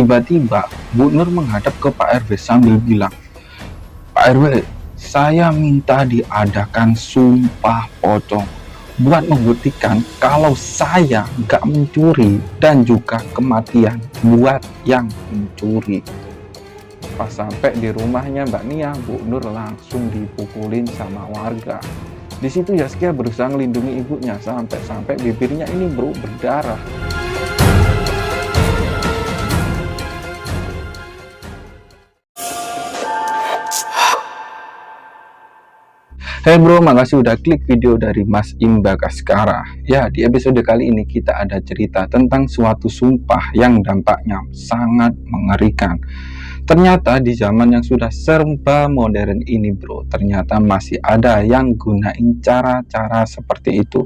Tiba-tiba Bu Nur menghadap ke Pak RW sambil bilang, "Pak RW, saya minta diadakan sumpah pocong buat membuktikan kalau saya nggak mencuri dan juga kematian buat yang mencuri." Pas sampai di rumahnya Mbak Nia, Bu Nur langsung dipukulin sama warga. Di situ Zaskia berusaha melindungi ibunya sampai bibirnya ini berdarah. Hey bro, makasih udah klik video dari Mas Imba Kaskara. Ya, di episode kali ini kita ada cerita tentang suatu sumpah yang dampaknya sangat mengerikan. Ternyata di zaman yang sudah serba modern ini bro, ternyata masih ada yang gunain cara-cara seperti itu.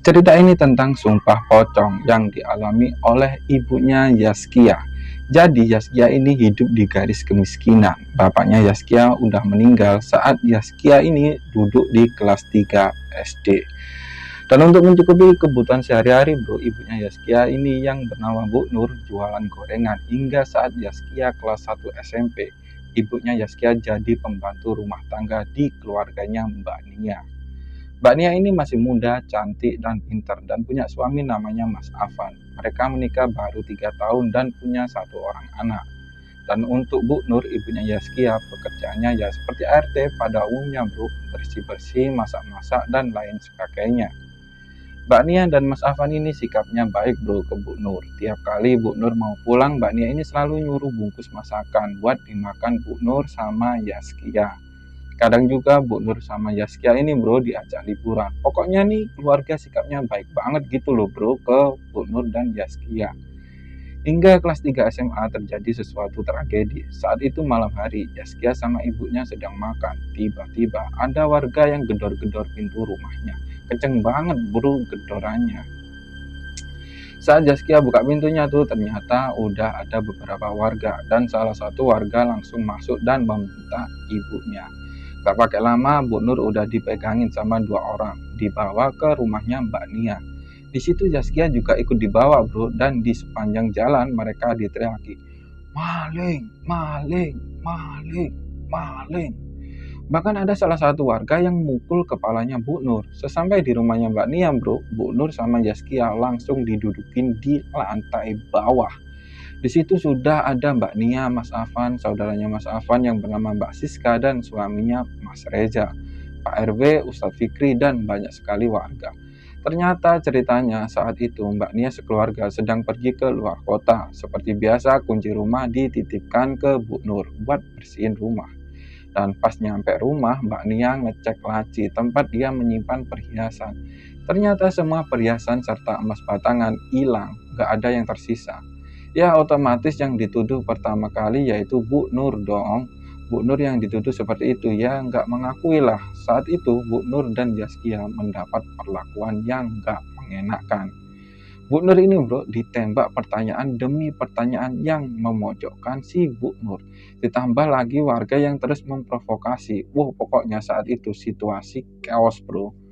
Cerita ini tentang sumpah pocong yang dialami oleh ibunya Zaskia. Jadi Zaskia ini hidup di garis kemiskinan. Bapaknya Zaskia udah meninggal saat Zaskia ini duduk di kelas 3 SD. Dan untuk mencukupi kebutuhan sehari-hari bro, ibunya Zaskia ini yang bernama Bu Nur jualan gorengan hingga saat Zaskia kelas 1 SMP. Ibunya Zaskia jadi pembantu rumah tangga di keluarganya Mbak Nia. Mbak Nia ini masih muda, cantik, dan pintar, dan punya suami namanya Mas Afan. Mereka menikah baru 3 tahun dan punya 1 orang anak. Dan untuk Bu Nur, ibunya Zaskia, pekerjaannya ya seperti ART pada umumnya bro, bersih-bersih, masak-masak, dan lain sebagainya. Mbak Nia dan Mas Afan ini sikapnya baik bro ke Bu Nur. Tiap kali Bu Nur mau pulang, Mbak Nia ini selalu nyuruh bungkus masakan buat dimakan Bu Nur sama Zaskia. Kadang juga Bu Nur sama Zaskia ini bro diajak liburan. Pokoknya nih keluarga sikapnya baik banget gitu loh bro ke Bu Nur dan Zaskia. Hingga kelas 3 SMA terjadi sesuatu tragedi. Saat itu malam hari, Zaskia sama ibunya sedang makan. Tiba-tiba ada warga yang gedor-gedor pintu rumahnya. Kenceng banget bro gedorannya. Saat Zaskia buka pintunya tuh ternyata udah ada beberapa warga. Dan salah satu warga langsung masuk dan meminta ibunya. Gak pakai lama, Bu Nur udah dipegangin sama 2 orang, dibawa ke rumahnya Mbak Nia. Di situ Zaskia juga ikut dibawa bro, dan di sepanjang jalan mereka diteriaki, "Maling, maling, maling, maling." Bahkan ada salah satu warga yang mukul kepalanya Bu Nur. Sesampai di rumahnya Mbak Nia bro, Bu Nur sama Zaskia langsung didudukin di lantai bawah. Di situ sudah ada Mbak Nia, Mas Afan, saudaranya Mas Afan yang bernama Mbak Siska, dan suaminya Mas Reza, Pak RW, Ustadz Fikri, dan banyak sekali warga. Ternyata ceritanya saat itu Mbak Nia sekeluarga sedang pergi ke luar kota. Seperti biasa kunci rumah dititipkan ke Bu Nur buat bersihin rumah. Dan pas nyampe rumah, Mbak Nia ngecek laci tempat dia menyimpan perhiasan. Ternyata semua perhiasan serta emas batangan hilang, gak ada yang tersisa. Ya otomatis yang dituduh pertama kali yaitu Bu Nur dong. Bu Nur yang dituduh seperti itu ya nggak mengakui lah. Saat itu Bu Nur dan Zaskia mendapat perlakuan yang nggak mengenakan. Bu Nur ini bro ditembak pertanyaan demi pertanyaan yang memojokkan si Bu Nur. Ditambah lagi warga yang terus memprovokasi. Pokoknya saat itu situasi chaos bro.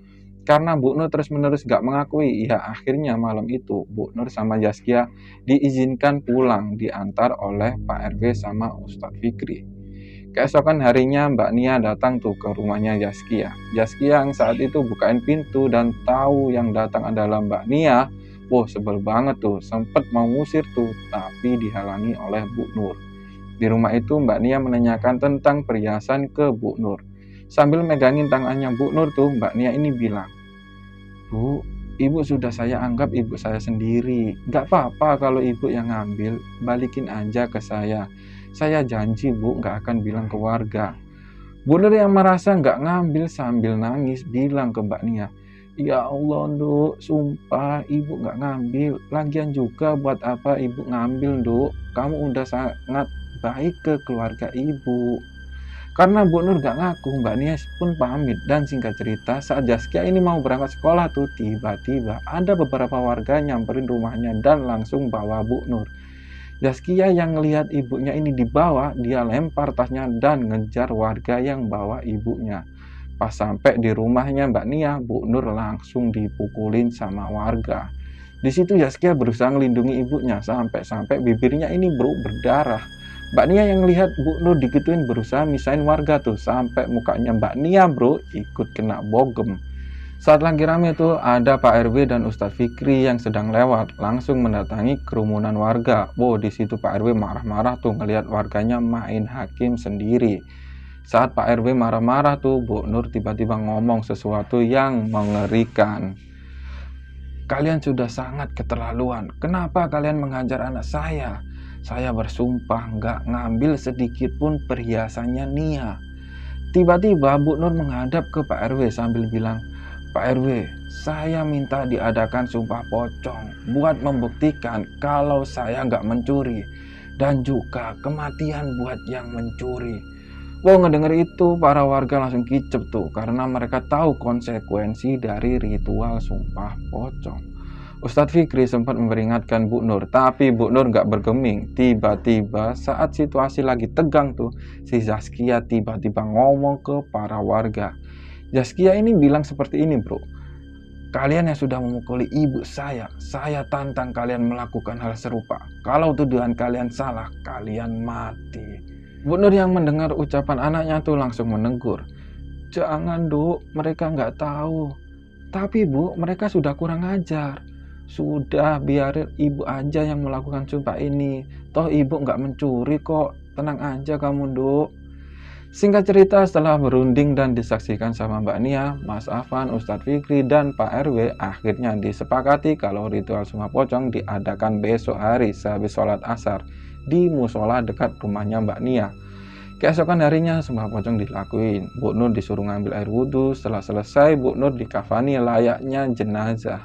Karena Bu Nur terus-menerus gak mengakui, ya akhirnya malam itu Bu Nur sama Zaskia diizinkan pulang diantar oleh Pak RW sama Ustadz Fikri. Keesokan harinya Mbak Nia datang tuh ke rumahnya Zaskia. Zaskia yang saat itu bukain pintu dan tahu yang datang adalah Mbak Nia. Sebel banget tuh, sempet mau ngusir tuh, tapi dihalangi oleh Bu Nur. Di rumah itu Mbak Nia menanyakan tentang perhiasan ke Bu Nur. Sambil megangin tangannya Bu Nur tuh, Mbak Nia ini bilang, "Bu, ibu sudah saya anggap ibu saya sendiri. Gak apa-apa kalau ibu yang ngambil, balikin aja ke saya. Saya janji bu gak akan bilang ke warga." Bu Nur yang merasa gak ngambil sambil nangis bilang ke Mbak Nia, "Ya Allah Nduk, sumpah ibu gak ngambil. Lagian juga buat apa ibu ngambil Nduk? Kamu udah sangat baik ke keluarga ibu." Karena Bu Nur gak ngaku, Mbak Nia pun pamit. Dan singkat cerita, saat Zaskia ini mau berangkat sekolah tuh, tiba-tiba ada beberapa warga nyamperin rumahnya dan langsung bawa Bu Nur. Zaskia yang ngelihat ibunya ini dibawa, dia lempar tasnya dan ngejar warga yang bawa ibunya. Pas sampai di rumahnya Mbak Nia, Bu Nur langsung dipukulin sama warga. Di situ Zaskia berusaha melindungi ibunya sampai-sampai bibirnya ini bro berdarah. Mbak Nia yang lihat Bu Nur digituin berusaha misahin warga tuh sampai mukanya Mbak Nia bro ikut kena bogem. Saat lagi rame tuh ada Pak RW dan Ustadz Fikri yang sedang lewat langsung mendatangi kerumunan warga. Wow, di situ Pak RW marah-marah tuh ngelihat warganya main hakim sendiri. Saat Pak RW marah-marah tuh Bu Nur tiba-tiba ngomong sesuatu yang mengerikan. Kalian sudah sangat keterlaluan. Kenapa kalian menghajar anak saya? Saya bersumpah nggak ngambil sedikit pun perhiasannya Nia. Tiba-tiba Bu Nur menghadap ke Pak RW sambil bilang, Pak RW, saya minta diadakan sumpah pocong buat membuktikan kalau saya nggak mencuri dan juga kematian buat yang mencuri. Wow, ngedenger itu para warga langsung kicep tuh karena mereka tahu konsekuensi dari ritual sumpah pocong. Ustadz Fikri sempat memperingatkan Bu Nur, tapi Bu Nur nggak bergeming. Tiba-tiba saat situasi lagi tegang tuh, si Zaskia tiba-tiba ngomong ke para warga. Zaskia ini bilang seperti ini bro, kalian yang sudah memukuli ibu saya tantang kalian melakukan hal serupa. Kalau tuduhan kalian salah, kalian mati. Bu Nur yang mendengar ucapan anaknya tuh langsung menegur, jangan Duk, mereka nggak tahu. Tapi Bu, mereka sudah kurang ajar. Sudah, biarin ibu aja yang melakukan sumpah ini. Toh ibu nggak mencuri kok, tenang aja kamu Duk. Singkat cerita, setelah berunding dan disaksikan sama Mbak Nia, Mas Afan, Ustadz Fikri, dan Pak RW, akhirnya disepakati kalau ritual sumpah pocong diadakan besok hari sehabis sholat asar di musola dekat rumahnya Mbak Nia. Keesokan harinya sumpah pocong dilakuin. Bu Nur disuruh ngambil air wudhu. Setelah selesai, Bu Nur dikafani layaknya jenazah.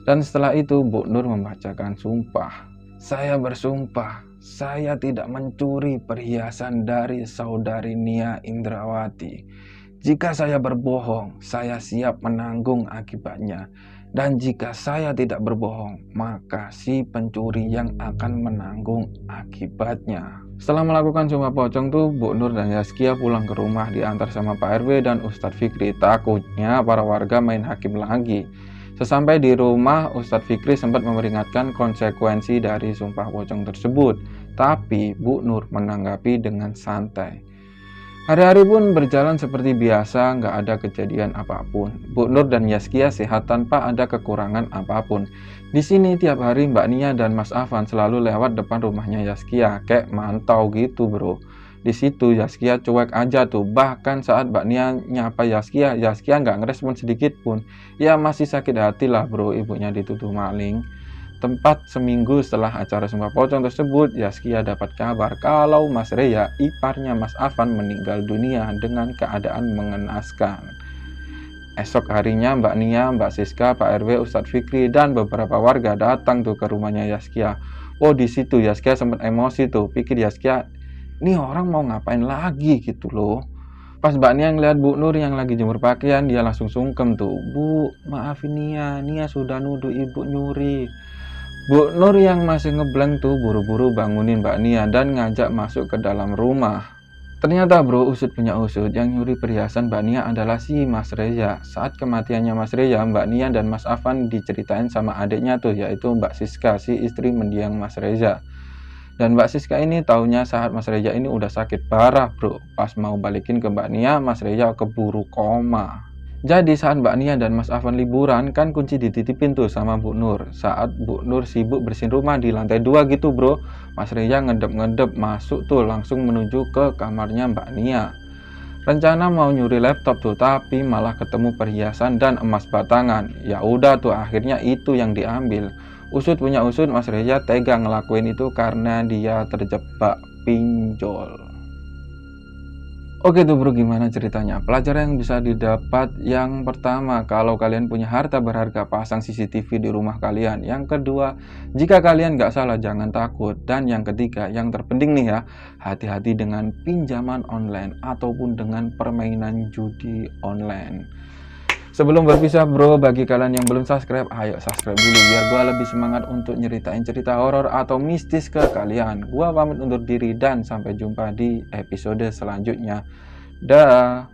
Dan setelah itu Bu Nur membacakan sumpah. Saya bersumpah, saya tidak mencuri perhiasan dari saudari Nia Indrawati. Jika saya berbohong, saya siap menanggung akibatnya. Dan jika saya tidak berbohong, maka si pencuri yang akan menanggung akibatnya. Setelah melakukan sumpah pocong tuh, Bu Nur dan Zaskia pulang ke rumah diantar sama Pak RW dan Ustadz Fikri. Takutnya para warga main hakim lagi. Sesampai di rumah, Ustadz Fikri sempat memperingatkan konsekuensi dari sumpah pocong tersebut. Tapi Bu Nur menanggapi dengan santai. Hari-hari pun berjalan seperti biasa, nggak ada kejadian apapun. Bu Nur dan Zaskia sehat tanpa ada kekurangan apapun. Di sini tiap hari Mbak Nia dan Mas Afan selalu lewat depan rumahnya Zaskia, kayak mantau gitu bro. Di situ Zaskia cuek aja tuh. Bahkan saat Mbak Nia nyapa Zaskia nggak ngerespon sedikit pun. Ya masih sakit hati lah bro, ibunya dituduh maling. Tempat seminggu setelah acara sumpah pocong tersebut, Zaskia dapat kabar kalau Mas Reya, iparnya Mas Afan, meninggal dunia dengan keadaan mengenaskan. Esok harinya Mbak Nia, Mbak Siska, Pak RW, Ustadz Fikri, dan beberapa warga datang tuh ke rumahnya Zaskia. Oh, di situ Zaskia sempat emosi tuh. Pikir Zaskia, ini orang mau ngapain lagi gitu loh. Pas Mbak Nia ngeliat Bu Nur yang lagi jemur pakaian, dia langsung sungkem tuh. Bu, maafin Nia sudah nuduh ibu nyuri. Bu Nur yang masih ngeblank tuh buru-buru bangunin Mbak Nia dan ngajak masuk ke dalam rumah. Ternyata bro, usut punya usut, yang nyuri perhiasan Mbak Nia adalah si Mas Reza. Saat kematiannya Mas Reza, Mbak Nia dan Mas Afan diceritain sama adiknya tuh, yaitu Mbak Siska, si istri mendiang Mas Reza. Dan Mbak Siska ini taunya saat Mas Reza ini udah sakit parah bro. Pas mau balikin ke Mbak Nia, Mas Reza keburu koma. Jadi saat Mbak Nia dan Mas Afan liburan, kan kunci dititipin tuh sama Bu Nur. Saat Bu Nur sibuk bersihin rumah di lantai 2 gitu bro, Mas Reza ngedep-ngedep masuk tuh langsung menuju ke kamarnya Mbak Nia. Rencana mau nyuri laptop tuh, tapi malah ketemu perhiasan dan emas batangan. Ya udah tuh akhirnya itu yang diambil. Usut punya usut, Mas Reza tega ngelakuin itu karena dia terjebak pinjol. Oke tuh bro, gimana ceritanya? Pelajaran yang bisa didapat, yang pertama, kalau kalian punya harta berharga, pasang CCTV di rumah kalian. Yang kedua, jika kalian nggak salah, jangan takut. Dan yang ketiga, yang terpenting nih ya, hati-hati dengan pinjaman online ataupun dengan permainan judi online. Sebelum berpisah bro, bagi kalian yang belum subscribe, ayo subscribe dulu biar gua lebih semangat untuk nyeritain cerita horor atau mistis ke kalian. Gua pamit undur diri dan sampai jumpa di episode selanjutnya. Dah.